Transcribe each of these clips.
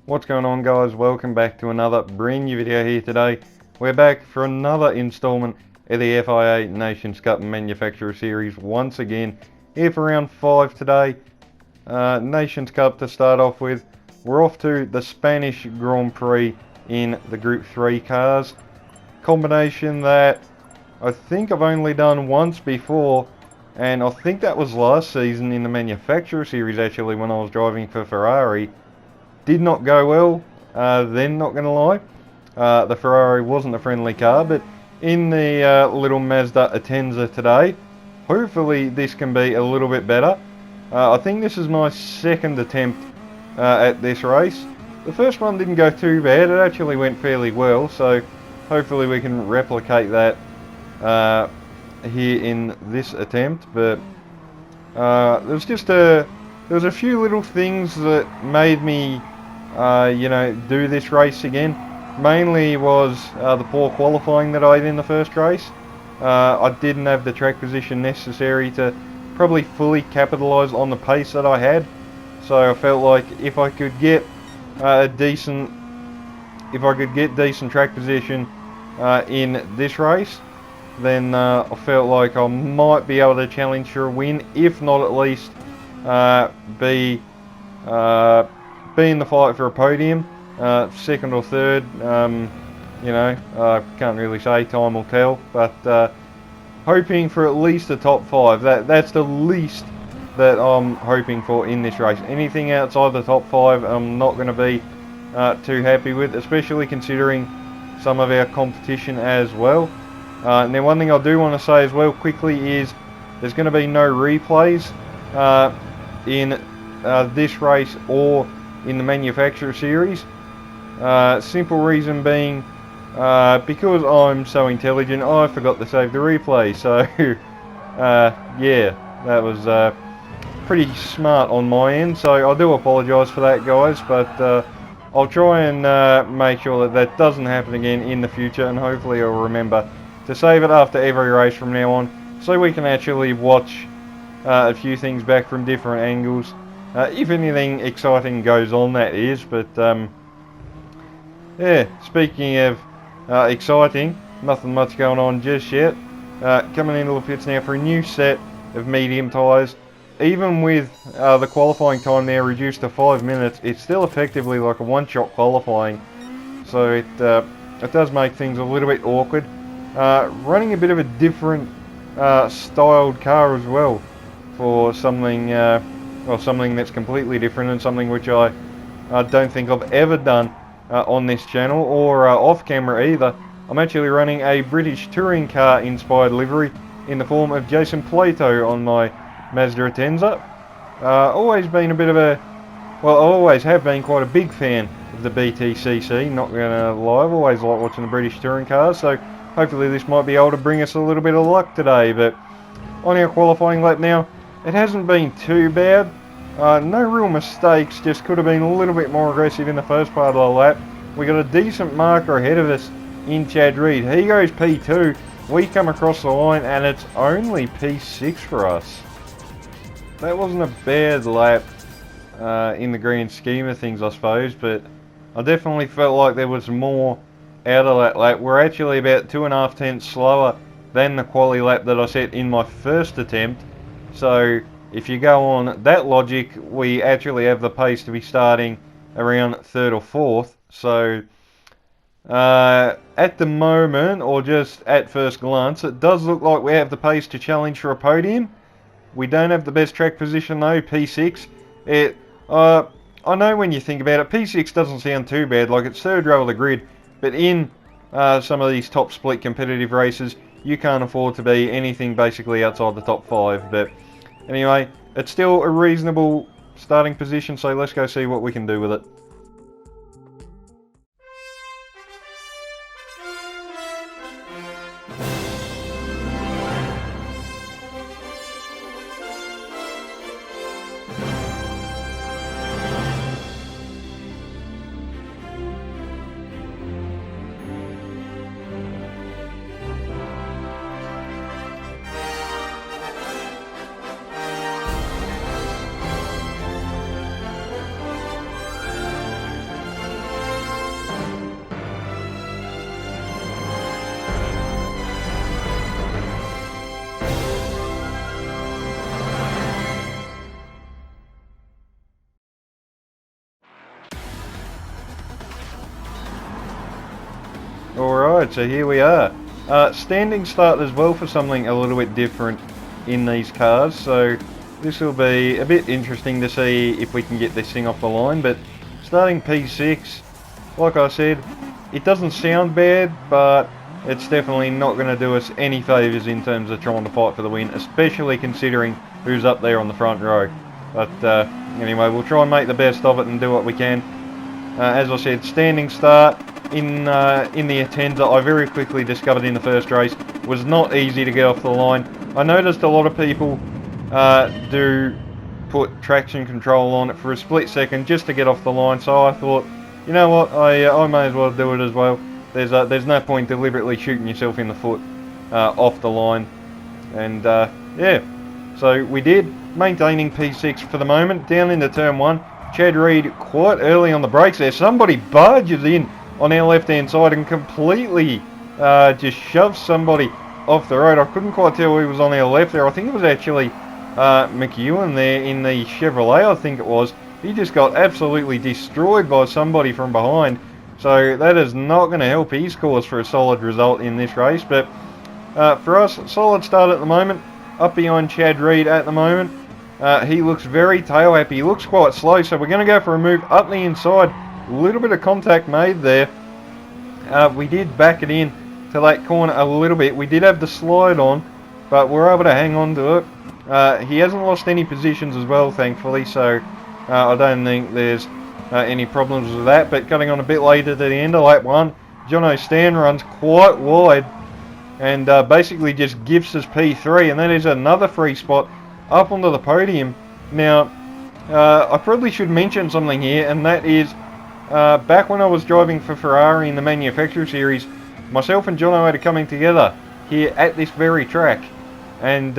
What's going on, guys? Welcome back to another brand new video here today. We're back for another installment of the FIA Nations Cup Manufacturer Series once again. Here for round 5 today. Nations Cup to start off with. We're off to the Spanish Grand Prix in the Group 3 cars. Combination that I think I've only done once before, and I think that was last season in the Manufacturer Series actually, when I was driving for Ferrari. Did not go well, then, not going to lie. The Ferrari wasn't a friendly car, but in the little Mazda Atenza today, hopefully this can be a little bit better. I think this is my second attempt at this race. The first one didn't go too bad, it actually went fairly well, so hopefully we can replicate that here in this attempt. But there's a few little things that made me do this race again. Mainly was the poor qualifying that I had in the first race. I didn't have the track position necessary to probably fully capitalise on the pace that I had. So I felt like if I could get decent track position in this race, then I felt like I might be able to challenge for a win, if not at least be in the fight for a podium, second or third. I can't really say, time will tell, but hoping for at least a top 5. That's the least that I'm hoping for in this race. Anything outside the top 5 I'm not going to be too happy with, especially considering some of our competition as well. Now, one thing I do want to say as well quickly is there's going to be no replays in this race or in the Manufacturer Series. Simple reason being, because I'm so intelligent, I forgot to save the replay. So yeah, that was pretty smart on my end, so I do apologise for that, guys, but I'll try and make sure that doesn't happen again in the future, and hopefully I'll remember to save it after every race from now on, so we can actually watch a few things back from different angles. If anything exciting goes on, that is. But yeah, speaking of exciting, nothing much going on just yet. Coming into the pits now for a new set of medium tyres. Even with the qualifying time there reduced to 5 minutes, it's still effectively like a one-shot qualifying. So it does make things a little bit awkward. Running a bit of a different styled car as well, for something that's completely different, and something which I don't think I've ever done on this channel, or off camera either. I'm actually running a British touring car inspired livery in the form of Jason Plato on my Mazda Atenza. Always been a bit of I always have been quite a big fan of the BTCC, not gonna lie. I've always liked watching the British touring cars, so hopefully this might be able to bring us a little bit of luck today. But on our qualifying lap now, it hasn't been too bad. No real mistakes, just could have been a little bit more aggressive in the first part of the lap. We got a decent marker ahead of us in Chad Reed. He goes P2, we come across the line and it's only P6 for us. That wasn't a bad lap in the grand scheme of things, I suppose, but I definitely felt like there was more out of that lap. We're actually about 2.5 tenths slower than the quali lap that I set in my first attempt. So if you go on that logic, we actually have the pace to be starting around 3rd or 4th. So at the moment, or just at first glance, it does look like we have the pace to challenge for a podium. We don't have the best track position though, P6. I know when you think about it, P6 doesn't sound too bad, like it's 3rd row of the grid, but in some of these top split competitive races, you can't afford to be anything basically outside the top 5. But anyway, it's still a reasonable starting position, so let's go see what we can do with it. Alright, so here we are. Standing start as well for something a little bit different in these cars, so this will be a bit interesting to see if we can get this thing off the line. But starting P6, like I said, it doesn't sound bad, but it's definitely not going to do us any favours in terms of trying to fight for the win, especially considering who's up there on the front row. But anyway, we'll try and make the best of it and do what we can. As I said, standing start in the Atenza, I very quickly discovered in the first race, was not easy to get off the line. I noticed a lot of people do put traction control on it for a split second just to get off the line, so I thought, you know what, I may as well do it as well. There's no point deliberately shooting yourself in the foot off the line. And yeah, so we did, maintaining P6 for the moment, down into turn 1. Chad Reed quite early on the brakes there. Somebody barges in on our left hand side and completely just shoves somebody off the road. I couldn't quite tell who was on our left there. I think it was actually McEwen there in the Chevrolet, I think it was. He just got absolutely destroyed by somebody from behind. So that is not going to help his cause for a solid result in this race. But for us, solid start at the moment. Up behind Chad Reed at the moment. He looks very tail happy. He looks quite slow, so we're going to go for a move up the inside. A little bit of contact made there. We did back it in to that corner a little bit. We did have the slide on, but we're able to hang on to it. He hasn't lost any positions as well, thankfully, so I don't think there's any problems with that. But cutting on a bit later to the end of lap 1, Jono Stan runs quite wide and basically just gives us P3, and that is another free spot up onto the podium. Now, I probably should mention something here, and that is, back when I was driving for Ferrari in the Manufacturer Series, myself and Jono had a coming together here at this very track, and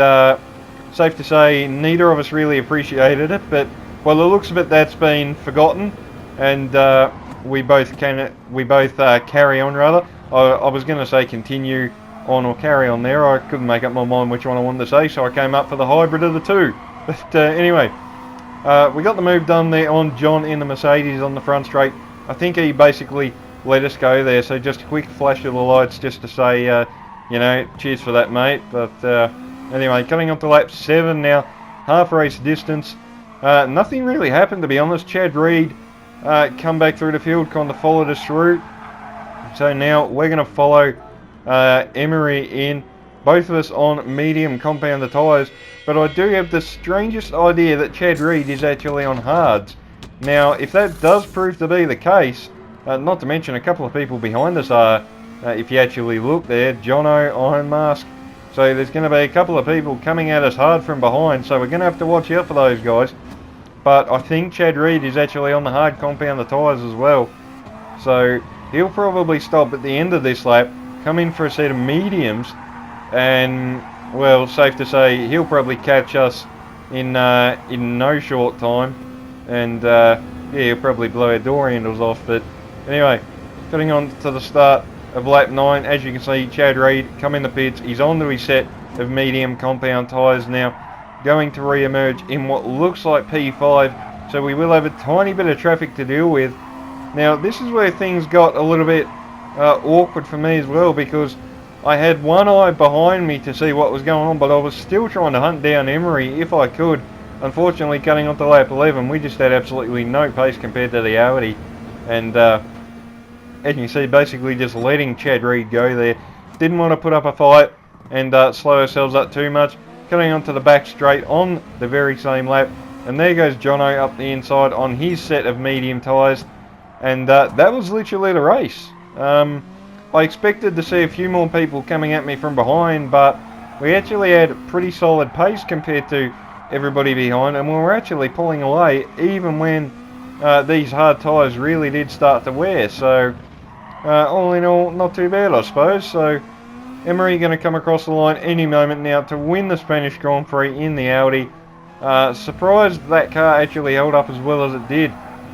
safe to say, neither of us really appreciated it, but by the looks of it, that's been forgotten, and we both carry on, rather. I was going to say continue on or carry on there. I couldn't make up my mind which one I wanted to say, so I came up for the hybrid of the two. But anyway, we got the move done there on John in the Mercedes on the front straight. I think he basically let us go there, so just a quick flash of the lights just to say, you know, cheers for that, mate. But anyway, coming up to lap 7 now, half race distance. Nothing really happened, to be honest. Chad Reed come back through the field, kind of followed us through. So now we're going to follow Emery in, both of us on medium compound tyres, but I do have the strangest idea that Chad Reed is actually on hards. Now, if that does prove to be the case, not to mention a couple of people behind us are, if you actually look there, Jono, Iron Mask, so there's going to be a couple of people coming at us hard from behind, so we're going to have to watch out for those guys. But I think Chad Reed is actually on the hard compound tyres as well, so he'll probably stop at the end of this lap, come in for a set of mediums, and, well, safe to say he'll probably catch us in no short time, and yeah, he'll probably blow our door handles off. But anyway, getting on to the start of lap 9, as you can see, Chad Reed come in the pits. He's onto his set of medium compound tyres now, going to re-emerge in what looks like P5, so we will have a tiny bit of traffic to deal with. Now, this is where things got a little bit awkward for me as well, because I had one eye behind me to see what was going on, but I was still trying to hunt down Emery if I could. Unfortunately, cutting onto lap 11, we just had absolutely no pace compared to the Audi, and as you can see, basically just letting Chad Reed go there. Didn't want to put up a fight and slow ourselves up too much. Cutting onto the back straight on the very same lap, and there goes Jono up the inside on his set of medium tyres, and that was literally the race. I expected to see a few more people coming at me from behind, but we actually had pretty solid pace compared to everybody behind, and we were actually pulling away even when these hard tyres really did start to wear. So all in all, not too bad, I suppose. So Emery going to come across the line any moment now to win the Spanish Grand Prix in the Audi. Surprised that car actually held up as well as it did.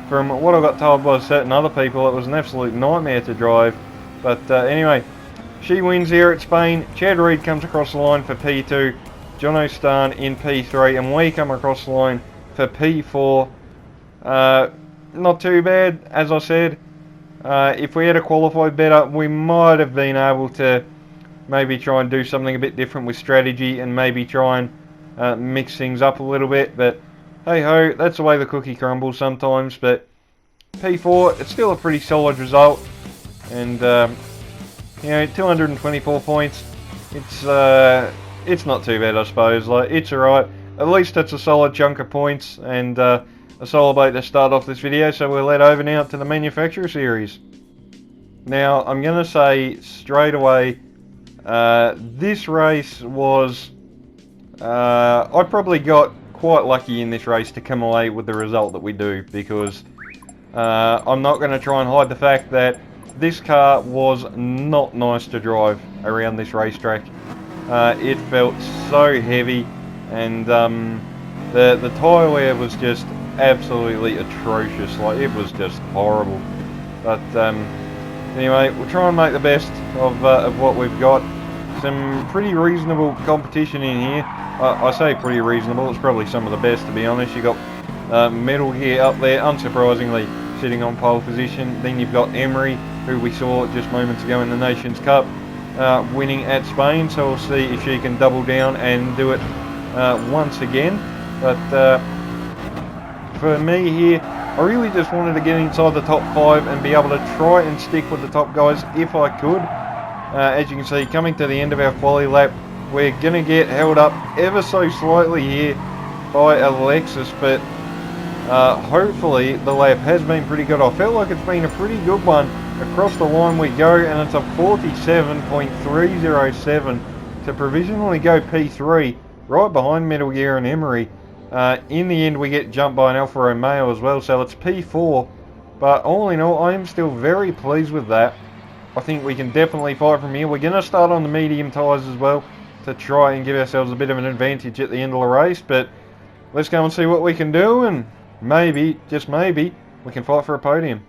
From what I got told by certain other people, it was an absolute nightmare to drive. But anyway, she wins here at Spain. Chad Reed comes across the line for P2. Jono Stan in P3, and we come across the line for P4. Not too bad, as I said. If we had qualified better, we might have been able to maybe try and do something a bit different with strategy and maybe try and mix things up a little bit. But hey ho, that's the way the cookie crumbles sometimes. But P4, it's still a pretty solid result, and you know, 224 points. It's not too bad, I suppose. Like, it's alright. At least it's a solid chunk of points, and a solid way to start off this video. So we'll head over now to the manufacturer series. Now, I'm gonna say straight away, this race was, I probably got quite lucky in this race to come away with the result that we do, because I'm not going to try and hide the fact that this car was not nice to drive around this racetrack. It felt so heavy, and the tyre wear was just absolutely atrocious. Like, it was just horrible. But anyway, we'll try and make the best of what we've got. Some pretty reasonable competition in here. I say pretty reasonable, it's probably some of the best, to be honest. You got Metal Gear up there, unsurprisingly, sitting on pole position. Then you've got Emery, who we saw just moments ago in the Nations Cup, winning at Spain. So we'll see if she can double down and do it once again. But for me here, I really just wanted to get inside the top 5 and be able to try and stick with the top guys if I could. As you can see, coming to the end of our quali lap, we're going to get held up ever so slightly here by Alexis, but hopefully the lap has been pretty good. I felt like it's been a pretty good one. Across the line we go, and it's a 47.307 to provisionally go P3, right behind Metal Gear and Emery. In the end, we get jumped by an Alfa Romeo as well, so it's P4. But all in all, I am still very pleased with that. I think we can definitely fight from here. We're going to start on the medium tyres as well to try and give ourselves a bit of an advantage at the end of the race. But let's go and see what we can do, and maybe, just maybe, we can fight for a podium.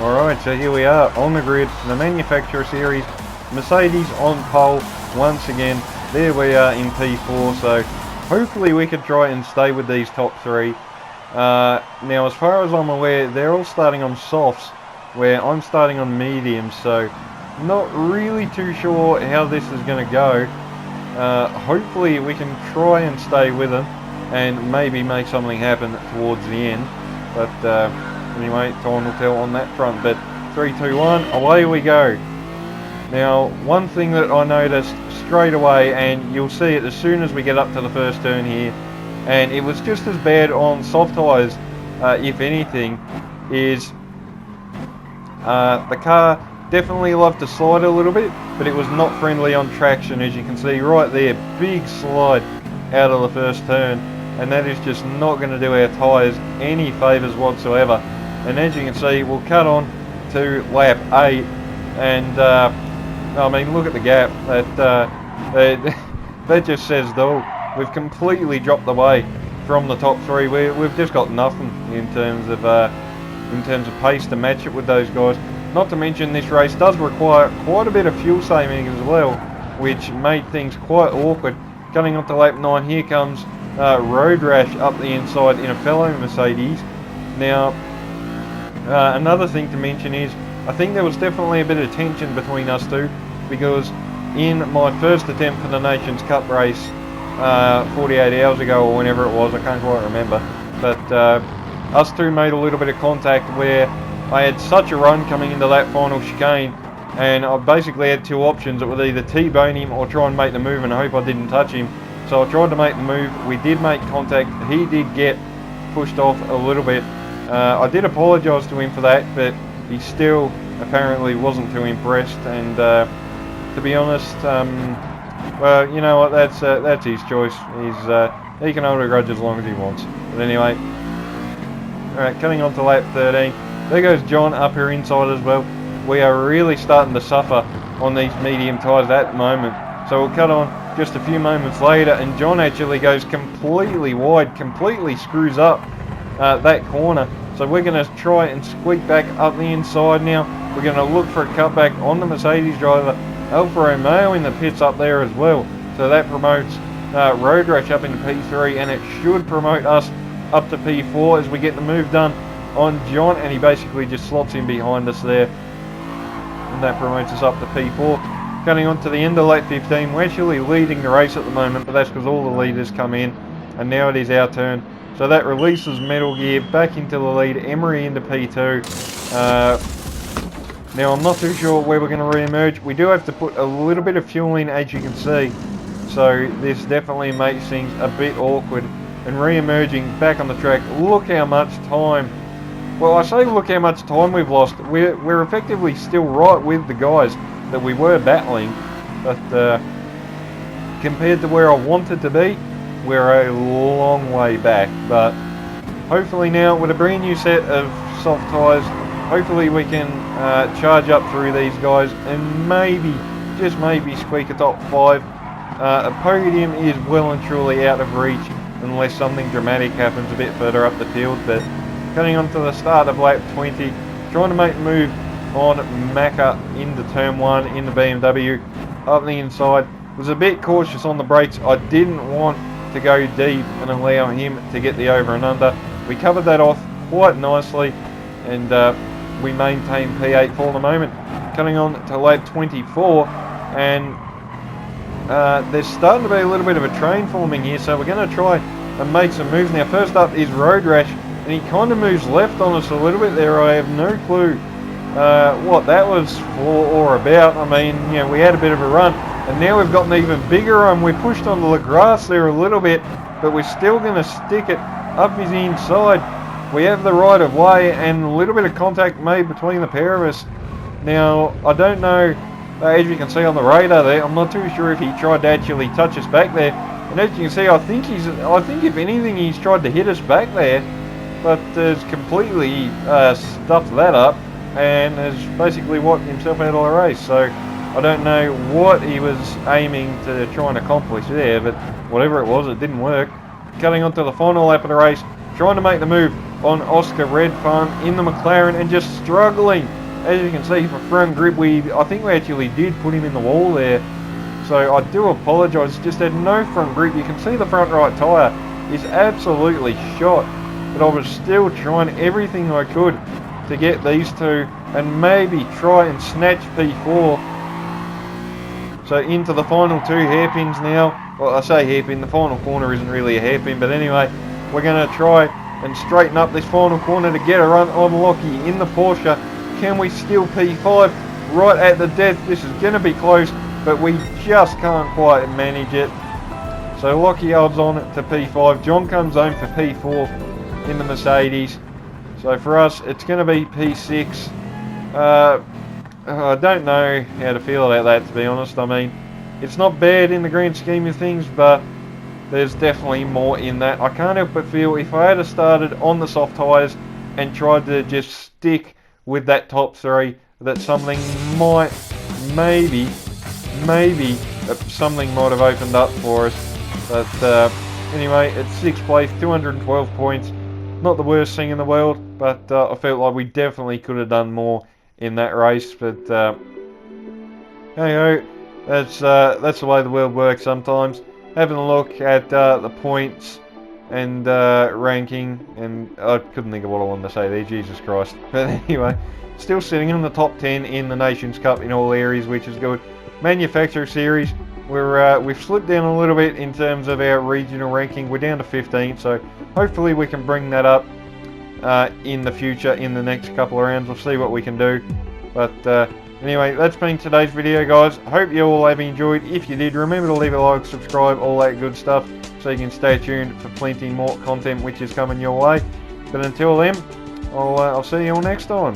Alright, so here we are on the grid, the manufacturer series, Mercedes on pole once again. There we are in P4, so hopefully we could try and stay with these top 3. Now as far as I'm aware, they're all starting on softs, where I'm starting on mediums, so not really too sure how this is going to go. Hopefully we can try and stay with them and maybe make something happen towards the end, but anyway, time will tell on that front. But 3, 2, 1, away we go. Now, one thing that I noticed straight away, and you'll see it as soon as we get up to the first turn here, and it was just as bad on soft tyres, if anything, is the car definitely loved to slide a little bit, but it was not friendly on traction, as you can see right there. Big slide out of the first turn, and that is just not going to do our tyres any favours whatsoever. And as you can see, we'll cut on to lap 8, and I mean, look at the gap. That just says though, we've completely dropped away from the top 3. We've just got nothing in terms of pace to match it with those guys. Not to mention, this race does require quite a bit of fuel saving as well, which made things quite awkward. Coming up to lap 9, here comes Road Rash up the inside in a fellow Mercedes. Now, another thing to mention is, I think there was definitely a bit of tension between us two, because in my first attempt for the Nations Cup race 48 hours ago or whenever it was, I can't quite remember, but us two made a little bit of contact where I had such a run coming into that final chicane, and I basically had two options. It would either T-bone him or try and make the move and hope I didn't touch him. So I tried to make the move. We did make contact. He did get pushed off a little bit, I did apologise to him for that, but he still apparently wasn't too impressed, and to be honest, well, you know what, that's his choice. He can hold a grudge as long as he wants. But anyway, alright, cutting on to lap 13. There goes John up here inside as well. We are really starting to suffer on these medium tyres at the moment. So we'll cut on just a few moments later, and John actually goes completely wide, completely screws up that corner. So we're going to try and squeak back up the inside now. We're going to look for a cutback on the Mercedes driver. Alfa Romeo in the pits up there as well. So that promotes Road Rash up into P3, and it should promote us up to P4 as we get the move done on John, and he basically just slots in behind us there. And that promotes us up to P4. Cutting on to the end of lap 15, we're actually leading the race at the moment, but that's because all the leaders come in, and now it is our turn. So that releases Metal Gear back into the lead, Emery into P2. Now I'm not too sure where we're going to re-emerge. We do have to put a little bit of fuel in, as you can see. So this definitely makes things a bit awkward. And re-emerging back on the track, look how much time. Well, I say look how much time we've lost. We're effectively still right with the guys that we were battling. But compared to where I wanted to be, we're a long way back. But hopefully now, with a brand new set of soft tyres, hopefully we can charge up through these guys and maybe, just maybe, squeak a top 5. A podium is well and truly out of reach unless something dramatic happens a bit further up the field. But cutting on to the start of lap 20, trying to make a move on Macca into turn 1 in the BMW up the inside. Was a bit cautious on the brakes. I didn't want to go deep and allow him to get the over and under. We covered that off quite nicely, and we maintain P8 for the moment. Cutting on to lap 24, and there's starting to be a little bit of a train forming here, so we're going to try and make some moves. Now first up is Road Rash, and he kind of moves left on us a little bit there. I have no clue what that was for or about. I mean, you know, we had a bit of a run, and now we've got an even bigger run. We pushed onto the grass there a little bit, but we're still going to stick it up his inside. We have the right of way, and a little bit of contact made between the pair of us. Now, I don't know, as you can see on the radar there, I'm not too sure if he tried to actually touch us back there. And as you can see, I think if anything, he's tried to hit us back there, but has completely stuffed that up and has basically wiped himself out of the race. So I don't know what he was aiming to try and accomplish there, but whatever it was, it didn't work. Cutting onto the final lap of the race, trying to make the move on Oscar Red Farm in the McLaren, and just struggling. As you can see, for front grip, I think we actually did put him in the wall there. So I do apologise, just had no front grip. You can see the front right tyre is absolutely shot, but I was still trying everything I could to get these two and maybe try and snatch P4. So into the final 2 hairpins now. Well, I say hairpin, the final corner isn't really a hairpin, but anyway, we're going to try and straighten up this final corner to get a run on Lockie in the Porsche. Can we steal P5 right at the death? This is going to be close, but we just can't quite manage it. So Lockie holds on to P5. John comes home for P4 in the Mercedes. So for us, it's going to be P6. I don't know how to feel about that, to be honest. I mean, it's not bad in the grand scheme of things, but there's definitely more in that. I can't help but feel if I had started on the soft tyres and tried to just stick with that top 3, that something might, maybe, something might have opened up for us. But anyway, it's 6th place, 212 points. Not the worst thing in the world, but I felt like we definitely could have done more in that race. But hey ho, that's the way the world works sometimes. Having a look at the points and ranking, and I couldn't think of what I wanted to say there, Jesus Christ. But anyway, still sitting in the top 10 in the Nations Cup in all areas, which is good. Manufacturer Series, we've slipped down a little bit in terms of our regional ranking. We're down to 15, so hopefully we can bring that up in the future, in the next couple of rounds. We'll see what we can do. But anyway, that's been today's video, guys. Hope you all have enjoyed. If you did, remember to leave a like, subscribe, all that good stuff, so you can stay tuned for plenty more content which is coming your way. But until then, I'll see you all next time.